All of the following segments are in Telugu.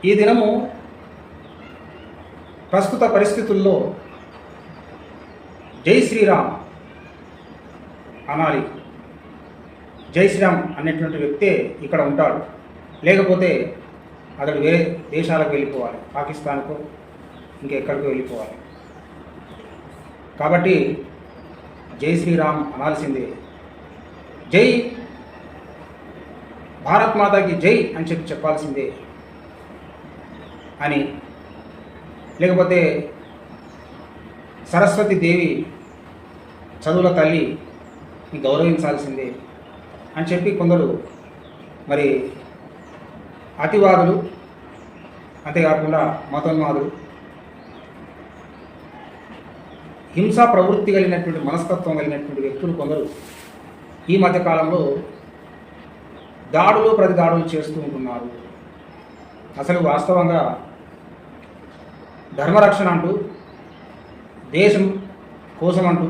ఈ దినము ప్రస్తుత పరిస్థితుల్లో జై శ్రీరామ్ అనాలి. జై శ్రీరామ్ అనేటువంటి వ్యక్తే ఇక్కడ ఉంటాడు, లేకపోతే అతడు వేరే దేశాలకు వెళ్ళిపోవాలి, పాకిస్తాన్కో ఇంకెక్కడికో వెళ్ళిపోవాలి. కాబట్టి జై శ్రీరామ్ అనాల్సిందే. జై భారత్ మాతాకి జై అని చెప్పాల్సిందే అని, లేకపోతే సరస్వతి దేవి చదువుల తల్లి గౌరవించాల్సిందే అని చెప్పి కొందరు మరి అతివాదులు, అంతేకాకుండా మతోన్మాదులు, హింసా ప్రవృత్తి కలిగినటువంటి మనస్తత్వం కలిగినటువంటి వ్యక్తులు కొందరు ఈ మధ్యకాలంలో దాడులు ప్రతి దాడులు చేస్తూ ఉంటున్నారు. అసలు వాస్తవంగా ధర్మరక్షణ అంటూ, దేశం కోసం అంటూ,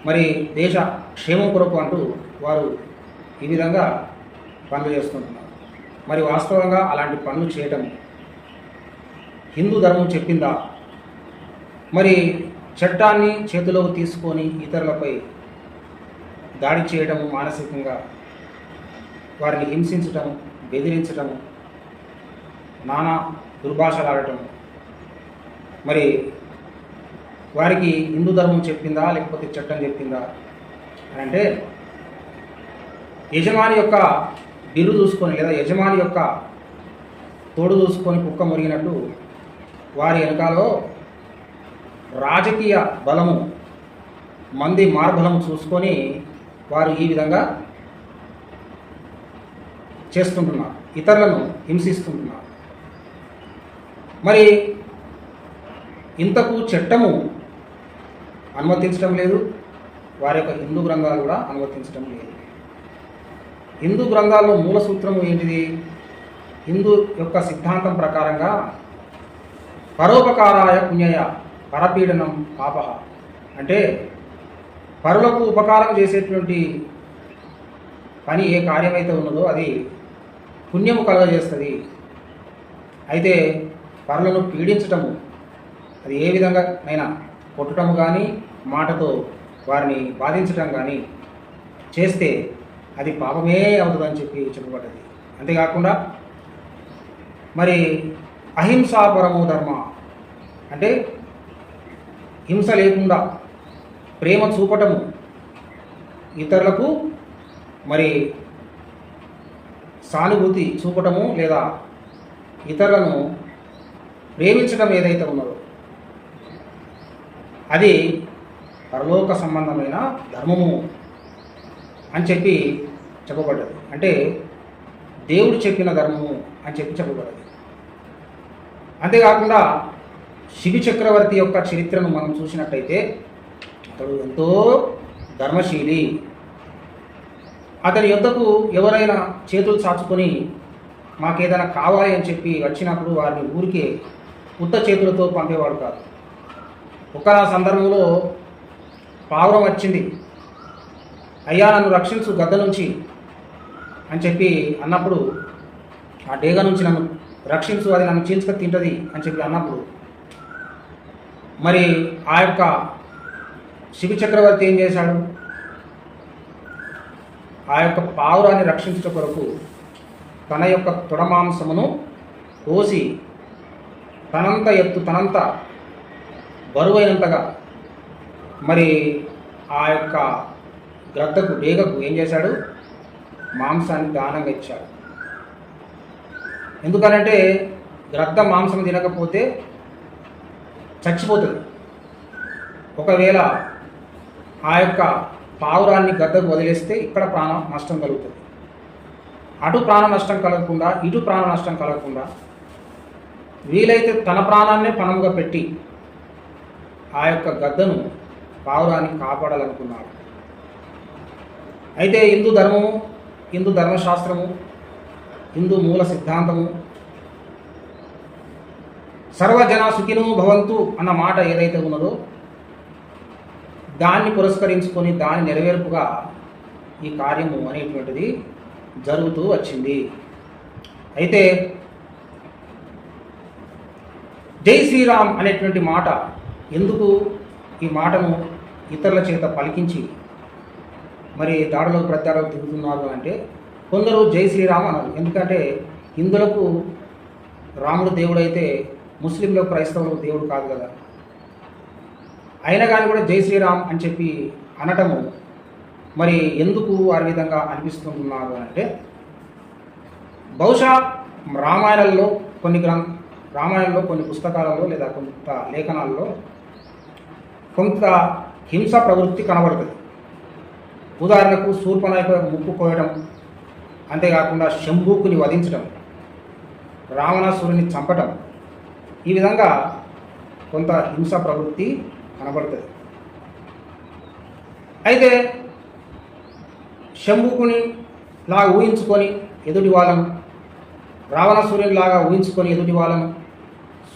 మరి దేశ క్షేమం కొరకు అంటూ వారు ఈ విధంగా పనులు చేస్తుంటున్నారు. మరి వాస్తవంగా అలాంటి పనులు చేయటం హిందూ ధర్మం చెప్పిందా? మరి చట్టాన్ని చేతిలోకి తీసుకొని ఇతరులపై దాడి చేయడము, మానసికంగా వారిని హింసించటము, బెదిరించటము, నానా దుర్భాషలాడటం, మరి వారికి హిందూ ధర్మం చెప్పిందా లేకపోతే చట్టం చెప్పిందా అని అంటే, యజమాని యొక్క బిల్లు చూసుకొని లేదా యజమాని యొక్క తోడు చూసుకొని కుక్క మురిగినట్టు వారి వెనకాలో రాజకీయ బలము, మంది మార్బలము చూసుకొని వారు ఈ విధంగా చేస్తుంటున్నారు, ఇతరులను హింసిస్తుంటున్నారు. మరి ఇంతకు చట్టము అనుమతించడం లేదు, వారి యొక్క హిందూ గ్రంథాలు కూడా అనుమతించడం లేదు. హిందూ గ్రంథాల్లో మూల సూత్రము ఏంటిది? హిందూ యొక్క సిద్ధాంతం ప్రకారంగా పరోపకారాయ పుణ్యయ పరపీడనం పాప, అంటే పరులకు ఉపకారం చేసేటువంటి పని ఏ కార్యమైతే ఉన్నదో అది పుణ్యము కలుగజేస్తుంది. అయితే పరులను పీడించటము, అది ఏ విధంగా అయినా కొట్టడము కానీ మాటతో వారిని బాధించటం కానీ చేస్తే అది పాపమే అవుతుందని చెప్పబడ్డది. అంతేకాకుండా మరి అహింసాపరమో ధర్మ, అంటే హింస లేకుండా ప్రేమ చూపటము, ఇతరులకు మరి సానుభూతి చూపటము లేదా ఇతరులను ప్రేమించడం ఏదైతే ఉన్నదో అది పరలోక సంబంధమైన ధర్మము అని చెప్పబడ్డది. అంటే దేవుడు చెప్పిన ధర్మము అని చెప్పబడ్డది. అంతేకాకుండా శిబి చక్రవర్తి యొక్క చరిత్రను మనం చూసినట్టయితే అతడు ఎంతో ధర్మశీలి. అతని యొద్దకు ఎవరైనా చేతులు చాచుకొని మాకేదైనా కావాలి అని చెప్పి వచ్చినప్పుడు వారిని ఊరికే ఉత్త చేతులతో పంపేవాడు కాదు. ఒక సందర్భంలో పావురం వచ్చింది, అయ్యా నన్ను రక్షించు గద్ద నుంచి అని చెప్పి అన్నప్పుడు, ఆ డేగ నుంచి నన్ను రక్షించు, అది నన్ను చీల్చుకొని తింటుంది అని చెప్పి అన్నప్పుడు, మరి ఆ యొక్క శిబి చక్రవర్తి ఏం చేశాడు? ఆ యొక్క పావురాన్ని రక్షించడం కొరకు తన యొక్క తొడమాంసమును కోసి తనంత ఎత్తు, తనంత బరువైనంతగా మరి ఆ యొక్క గ్రద్దకు, డేగకు ఏం చేశాడు? మాంసాన్ని దానంగా ఇచ్చాడు. ఎందుకనంటే గ్రద్ద మాంసం తినకపోతే చచ్చిపోతుంది. ఒకవేళ ఆ యొక్క పావురాన్ని గద్దకు వదిలేస్తే ఇక్కడ ప్రాణ నష్టం కలుగుతుంది. అటు ప్రాణ నష్టం కలగకుండా ఇటు ప్రాణ నష్టం కలగకుండా వీలైతే తన ప్రాణాన్నే పణంగా పెట్టి ఆ యొక్క గద్దను, పావురాన్ని కాపాడాలనుకున్నాడు. అయితే హిందూ ధర్మము, హిందూ ధర్మశాస్త్రము, హిందూ మూల సిద్ధాంతము సర్వజన సుఖినో భవంతు అన్న మాట ఏదైతే ఉన్నదో దాన్ని పురస్కరించుకొని దాని నెరవేర్పుగా ఈ కార్యము అనేటువంటిది జరుగుతూ వచ్చింది. అయితే జై శ్రీరామ్ అనేటువంటి మాట ఎందుకు ఈ మాటను ఇతరుల చేత పలికించి మరి దాడులకు ప్రత్యాలకు దిగుతున్నారు అంటే కొందరు జై శ్రీరామ్ అన్నారు. ఎందుకంటే హిందువులకు రాముడు దేవుడైతే ముస్లింలకు క్రైస్తవులకు దేవుడు కాదు కదా. అయినా కానీ కూడా జై శ్రీరామ్ అని చెప్పి అనటము మరి ఎందుకు ఆ విధంగా అనిపిస్తున్నారు అంటే బహుశా రామాయణంలో కొన్ని పుస్తకాలలో లేదా కొంత లేఖనాల్లో కొంత హింస ప్రవృత్తి కనబడుతుంది. ఉదాహరణకు శూర్పణఖ ముక్కు కోయడం, అంతేకాకుండా శంభూకుని వధించడం, రావణాసురుని చంపటం, ఈ విధంగా కొంత హింస ప్రవృత్తి కనబడుతుంది. అయితే శంభుకుని లాగా ఊహించుకొని ఎదుటి వాళ్ళను, రావణాసురుని లాగా ఊహించుకొని ఎదుటి వాళ్ళను,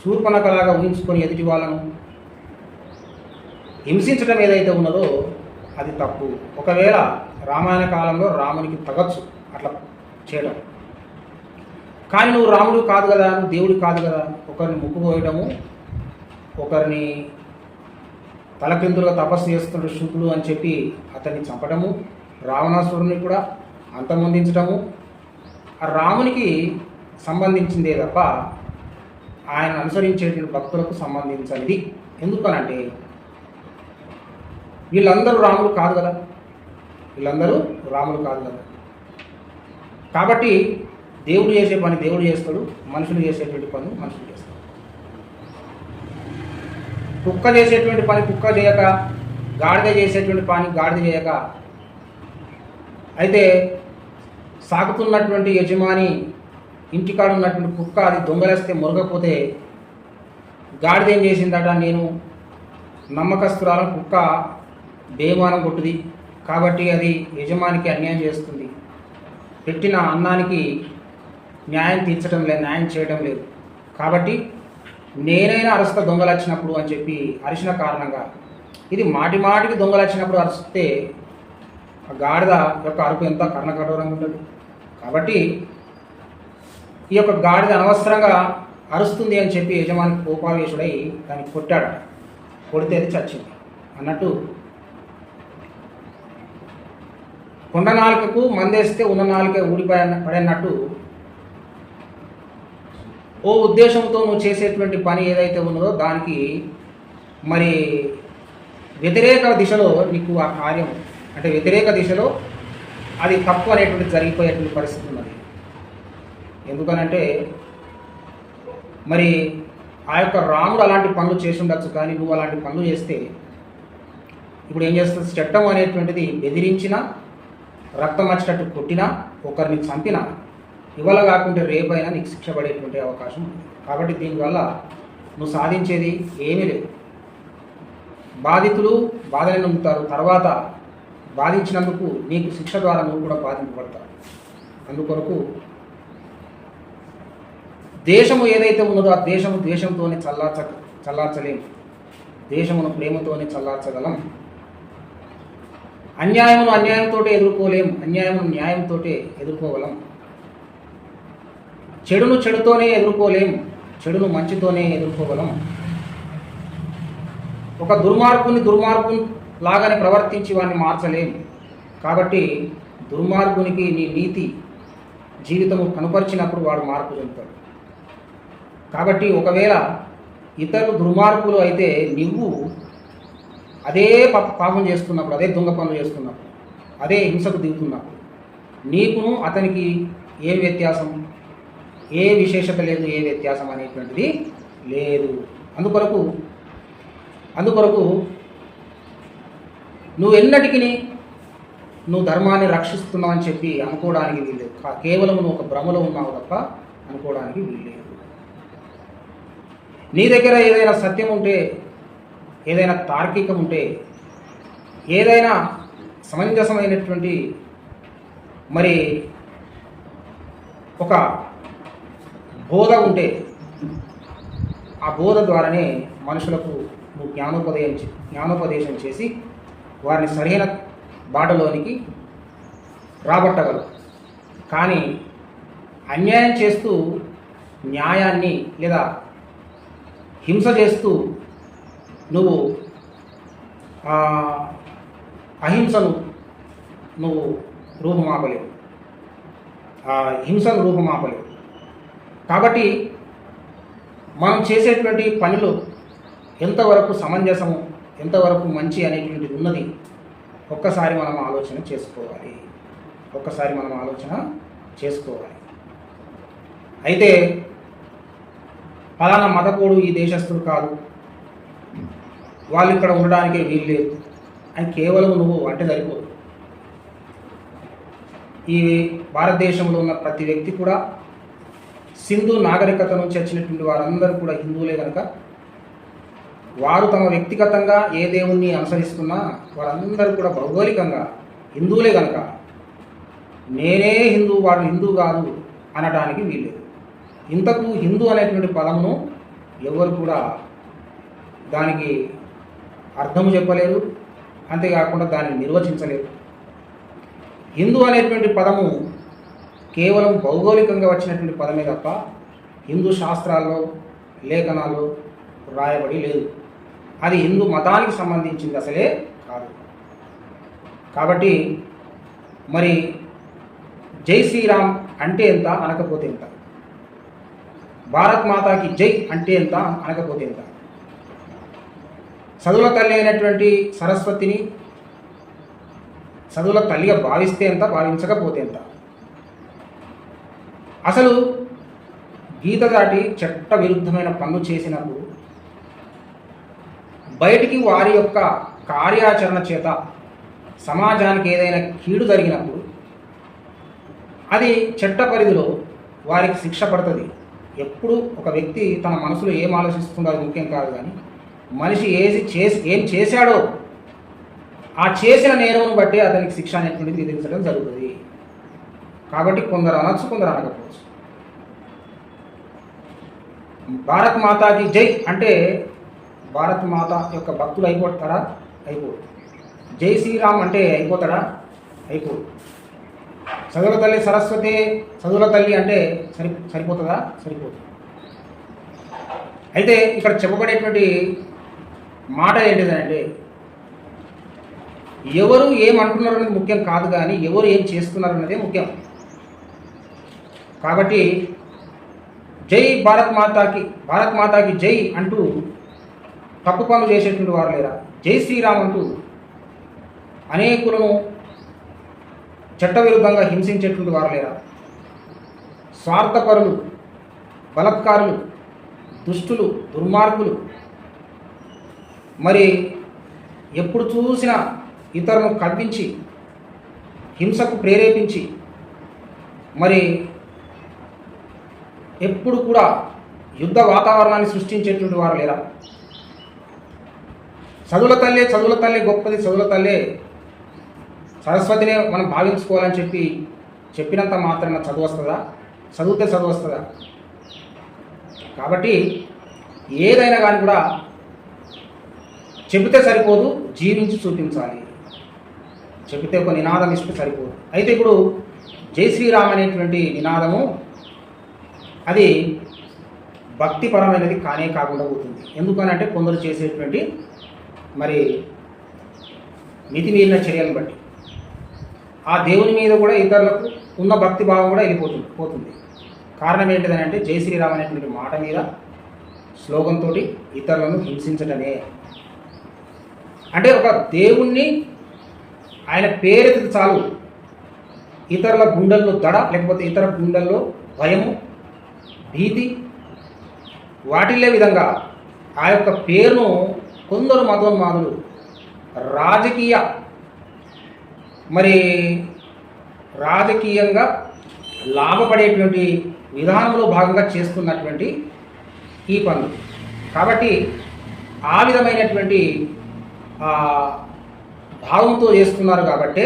శూర్పణఖలాగా ఊహించుకొని ఎదుటి వాళ్ళను హింసించడం ఏదైతే ఉన్నదో అది తప్పు. ఒకవేళ రామాయణ కాలంలో రామునికి తగచ్చు అట్లా చేయడం, కానీ నువ్వు రాముడు కాదు కదా, నువ్వు దేవుడు కాదు కదా, ఒకరిని ముక్కు పోయడము, ఒకరిని తలకిందులుగా తపస్సు చేస్తున్న శుకులు అని చెప్పి అతన్ని చంపడము, రావణాసురుని కూడా అంతమొందించడము ఆ రామునికి సంబంధించిందే తప్ప ఆయన అనుసరించేటువంటి భక్తులకు సంబంధించినది. ఎందుకనంటే వీళ్ళందరూ రాములు కాదు కదా, కాబట్టి దేవుడు చేసే పని దేవుడు చేస్తాడు, మనుషులు చేసేటువంటి పని మనుషులు చేస్తాడు. కుక్క చేసేటువంటి పని కుక్క చేయక, గాడిద చేసేటువంటి పని గాడిద చేయక, అయితే సాగుతున్నటువంటి యజమాని ఇంటికాడ ఉన్నటువంటి కుక్క అది దొంగలేస్తే మురగకపోతే గాడిద ఏం చేసిందట, నేను నమ్మకస్తురాలను కుక్క బేమానం కొట్టుది కాబట్టి అది యజమానికి అన్యాయం చేస్తుంది, పెట్టిన అన్నానికి న్యాయం చేయడం లేదు కాబట్టి నేనైనా అరుస్తా దొంగలు వచ్చినప్పుడు అని చెప్పి అరిచిన కారణంగా ఇది మాటికి దొంగలు వచ్చినప్పుడు అరిస్తే ఆ గాడిద యొక్క అరుపు ఎంత కర్ణకఠోరంగా ఉంటుంది. కాబట్టి ఈ యొక్క గాడిద అనవసరంగా అరుస్తుంది అని చెప్పి యజమానికి కోపావేశుడై దాన్ని కొట్టాడట. కొడితే అది చచ్చింది అన్నట్టు కొండ నాలుకకు మందేస్తే ఉన్న నాలుకే పడినట్టు ఓ ఉద్దేశంతో నువ్వు చేసేటువంటి పని ఏదైతే ఉన్నదో దానికి మరి వ్యతిరేక దిశలో నీకు ఆ కార్యం అంటే వ్యతిరేక దిశలో అది తప్పు అనేటువంటి జరిగిపోయేటువంటి పరిస్థితి ఉన్నది. ఎందుకనంటే మరి ఆ యొక్క రాముడు అలాంటి పనులు చేసి ఉండొచ్చు, కానీ నువ్వు అలాంటి పనులు చేస్తే ఇప్పుడు ఏం చేస్తుంది, చట్టం అనేటువంటిది బెదిరించినా, రక్తం వచ్చేటట్టు కొట్టినా, ఒకరిని చంపినా ఇవాళ కాకుంటే రేపైనా నీకు శిక్ష పడేటువంటి అవకాశం ఉంది. కాబట్టి దీనివల్ల నువ్వు సాధించేది ఏమీ లేదు. బాధితులు బాధని నమ్ముతారు, తర్వాత బాధించినందుకు నీకు శిక్ష ద్వారా నువ్వు కూడా బాధింపబడతావు. అందుకొరకు దేశము ఏదైతే ఉన్నదో ఆ దేశము ద్వేషంతోనే చల్లార్చలేము, దేశమును ప్రేమతోనే చల్లార్చగలం. అన్యాయమును అన్యాయంతో ఎదుర్కోలేం, అన్యాయమును న్యాయంతో ఎదుర్కోగలం. చెడును చెడుతోనే ఎదుర్కోలేం, చెడును మంచితోనే ఎదుర్కోగలం. ఒక దుర్మార్గుని లాగానే ప్రవర్తించి వాడిని మార్చలేం. కాబట్టి దుర్మార్గునికి నీ నీతి జీవితము కనుపరిచినప్పుడు వాడు మార్పు చెందుతాడు. కాబట్టి ఒకవేళ ఇతరులు దుర్మార్గులు అయితే నువ్వు అదే పాపం చేస్తున్నప్పుడు, అదే దొంగ పనులు చేస్తున్నప్పుడు, అదే హింసకు దిగుతున్నప్పుడు నీకును అతనికి ఏ వ్యత్యాసం, ఏ విశేషత లేదు, ఏ వ్యత్యాసం అనేటువంటిది లేదు. అందుకొరకు నువ్వు ఎన్నటికి నువ్వు ధర్మాన్ని రక్షిస్తున్నావు అని చెప్పి అనుకోవడానికి వీల్లేదు. కేవలం నువ్వు ఒక భ్రమలో ఉన్నావు తప్ప అనుకోవడానికి వీల్లేదు. నీ దగ్గర ఏదైనా సత్యం ఉంటే, ఏదైనా తార్కికం ఉంటే, ఏదైనా సమంజసమైనటువంటి మరి ఒక బోధ ఉంటే ఆ బోధ ద్వారానే మనుషులకు నువ్వు జ్ఞానోపదేశం చేసి వారిని సరైన బాటలోనికి రాబట్టగలవు. కానీ అన్యాయం చేస్తూ న్యాయాన్ని లేదా హింస చేస్తూ నువ్వు అహింసను నువ్వు రూపమాపలేవు, హింసను రూపమాపలేవు. కాబట్టి మనం చేసేటువంటి పనులు ఎంతవరకు సమంజసము, ఎంతవరకు మంచి అనేటువంటిది ఉన్నది ఒక్కసారి మనం ఆలోచన చేసుకోవాలి. అయితే ఫలానా మతపోడు ఈ దేశస్తుడు కాదు, వాళ్ళు ఇక్కడ ఉండడానికే వీలు లేదు అని కేవలం నువ్వు అంటే సరిపోదు. ఈ భారతదేశంలో ఉన్న ప్రతి వ్యక్తి కూడా సింధు నాగరికత నుంచి వచ్చినటువంటి వారందరూ కూడా హిందువులే కనుక వారు తమ వ్యక్తిగతంగా ఏ దేవుణ్ణి అనుసరిస్తున్నా వారందరూ కూడా భౌగోళికంగా హిందువులే కనుక నేనే హిందూ వాడు హిందూ కాదు అనడానికి వీల్లేదు. ఇంతకు హిందూ అనేటువంటి పదమును ఎవరు కూడా దానికి అర్థము చెప్పలేరు, అంతేకాకుండా దాన్ని నిర్వచించలేరు. హిందూ అనేటువంటి పదము కేవలం భౌగోళికంగా వచ్చినటువంటి పదమే తప్ప హిందూ శాస్త్రాల్లో లేఖనాల్లో రాయబడి లేదు. అది హిందూ మతానికి సంబంధించింది అసలే కాదు. కాబట్టి మరి జై శ్రీరామ్ అంటే ఎంత అనకపోతే ఎంత, భారత్ మాతాకి జై అంటే ఎంత అనకపోతే ఎంత, చదువుల తల్లి అయినటువంటి సరస్వతిని చదువుల తల్లిగా భావిస్తే ఎంత, భావించకపోతే ఎంత. అసలు గీత దాటి చట్ట విరుద్ధమైన పనులు చేసినప్పుడు బయటికి వారి యొక్క కార్యాచరణ చేత సమాజానికి ఏదైనా కీడు జరిగినప్పుడు అది చట్ట పరిధిలో వారికి శిక్ష పడుతుంది. ఎప్పుడు ఒక వ్యక్తి తన మనసులో ఏం ఆలోచిస్తుందో అది ముఖ్యం కాదు, కానీ మనిషి ఏం చేశాడో ఆ చేసిన నేరమును బట్టి అతనికి శిక్ష అనేటువంటిది విధించడం జరుగుతుంది. కాబట్టి కొందరు అనొచ్చు, కొందరు అనకపోవచ్చు. భారత్ మాతాకి జై అంటే భారత్ మాత యొక్క భక్తులు అయిపోతారా? అయిపోదు. జై శ్రీరామ్ అంటే అయిపోతాడా? అయిపోదు. చదువుల తల్లి సరస్వతి చదువుల తల్లి అంటే సరిపోతుందా? సరిపోదు. అయితే ఇక్కడ చెప్పబడేటువంటి మాట ఏంటిదంటే ఎవరు ఏమంటున్నారు అనేది ముఖ్యం కాదు, కానీ ఎవరు ఏం చేస్తున్నారు అన్నదే ముఖ్యం. కాబట్టి జై భారత్ మాతాకి జై అంటూ తప్పు పనులు చేసేటువంటి వారు లేరా? జై శ్రీరామ్ అంటూ అనేకులను చట్టవిరుద్ధంగా హింసించేటువంటి వారు లేరా? స్వార్థపరులు, బలత్కారులు, దుష్టులు, దుర్మార్గులు, మరి ఎప్పుడు చూసినా ఇతరులను కవ్వించి హింసకు ప్రేరేపించి మరి ఎప్పుడు కూడా యుద్ధ వాతావరణాన్ని సృష్టించేటువంటి వారు లేరా? చదువుల తల్లే గొప్పది, చదువుల తల్లే సరస్వతినే మనం భావించుకోవాలని చెప్పినంత మాత్రాన చదువు వస్తుందా? చదువు వస్తుందా? కాబట్టి ఏదైనా కానీ కూడా చెబితే సరిపోదు, జీవించి చూపించాలి. చెబితే ఒక నినాదం ఇస్తే సరిపోదు. అయితే ఇప్పుడు జై శ్రీరామ్ అనేటువంటి నినాదము అది భక్తిపరమైనది కాకుండా పోతుంది. ఎందుకనంటే కొందరు చేసేటువంటి మరి మితిమీరిన చర్యలను బట్టి ఆ దేవుని మీద కూడా ఇతరులకు ఉన్న భక్తి భావం కూడా పోతుంది. కారణం ఏంటిదని అంటే జై శ్రీరామ్ అనేటువంటి మాట మీద శ్లోకంతో ఇతరులను హింసించటమే. అంటే ఒక దేవుణ్ణి ఆయన పేరెత్తి చాలు ఇతరుల గుండెల్లో దడ, లేకపోతే ఇతర గుండెల్లో భయము, భీతి వాటిల్లే విధంగా ఆ యొక్క పేరును కొందరు మతోన్మాదులు రాజకీయంగా లాభపడేటువంటి విధానంలో భాగంగా చేస్తున్నటువంటి ఈ పనులు. కాబట్టి ఆ విధమైనటువంటి భావంతో చేస్తున్నారు. కాబట్టే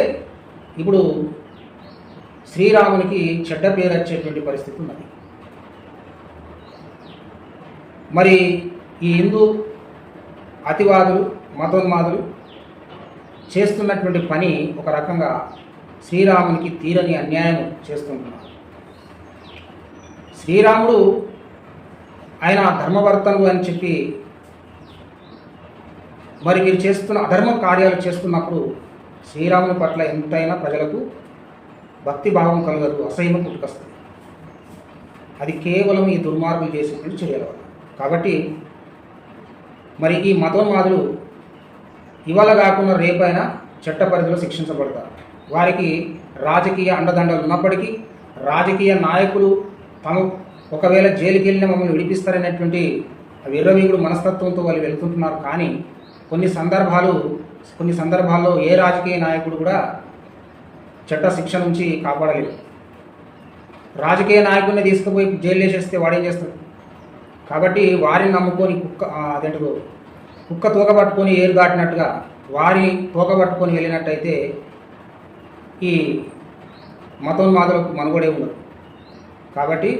ఇప్పుడు శ్రీరామునికి చెడ్డ పేరు వచ్చేటువంటి పరిస్థితి ఉన్నది. మరి ఈ హిందూ అతివాదులు, మతోన్మాదులు చేస్తున్నటువంటి పని ఒక రకంగా శ్రీరామునికి తీరని అన్యాయం చేస్తుంటున్నారు. శ్రీరాముడు ఆయన ధర్మవర్తనులు అని చెప్పి మరి వీరు చేస్తున్న అధర్మ కార్యాలు చేస్తున్నప్పుడు శ్రీరాముని పట్ల ఎంతైనా ప్రజలకు భక్తి భావం కలగదు, అసహ్యం పుట్టుకొస్తుంది. అది కేవలం ఈ దుర్మార్గులు చేసేటువంటి చర్యల వల్ల. కాబట్టి మరి ఈ మతోన్మాదులు ఇవాళ కాకుండా రేపైనా చట్ట పరిధిలో శిక్షించబడతారు. వారికి రాజకీయ అండదండలు ఉన్నప్పటికీ, రాజకీయ నాయకులు తాము ఒకవేళ జైలుకి వెళ్ళిన మమ్మల్ని విడిపిస్తారనేటువంటి విర్రవీగుడు మనస్తత్వంతో వాళ్ళు వెళ్తుంటున్నారు. కానీ కొన్ని సందర్భాల్లో ఏ రాజకీయ నాయకుడు కూడా చట్ట శిక్ష నుంచి కాపాడలేదు. రాజకీయ నాయకుడిని తీసుకుపోయి జైలు వేసేస్తే వాడేం చేస్తాడు? కాబట్టి వారిని నమ్ముకొని కుక్క తోక పట్టుకొని ఏరు దాటినట్టుగా వారి తోక పట్టుకొని వెళ్ళినట్టయితే ఈ మతోన్మాదులకు మనుగడే ఉండదు. కాబట్టి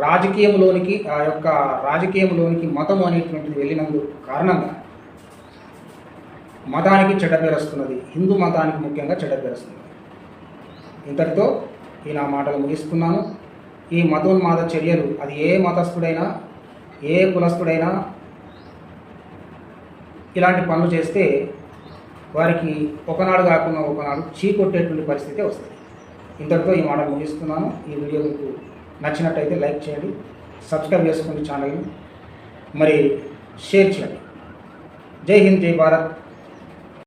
రాజకీయంలోనికి మతం అనేటువంటిది వెళ్ళినందు కారణంగా మతానికి చెడ్డ పేరు వస్తున్నది. హిందూ మతానికి ముఖ్యంగా చెడ్డ పేరు వస్తున్నది. ఇంతటితో ఈ నా మాటలు ముగిస్తున్నాను. ఈ మతోన్మాద చర్యలు అది ఏ మతస్థుడైనా ఏ కులస్థుడైనా ఇలాంటి పనులు చేస్తే వారికి ఒకనాడు కాకుండా ఒకనాడు చీకొట్టేటువంటి పరిస్థితి వస్తుంది. ఇంతటితో ఈ మాటలు ముగిస్తున్నాను. ఈ వీడియో మీకు నచ్చినట్టయితే లైక్ చేయండి, సబ్స్క్రైబ్ చేసుకోండి ఛానల్ని, మరి షేర్ చేయండి. జై హింద్, జై భారత్.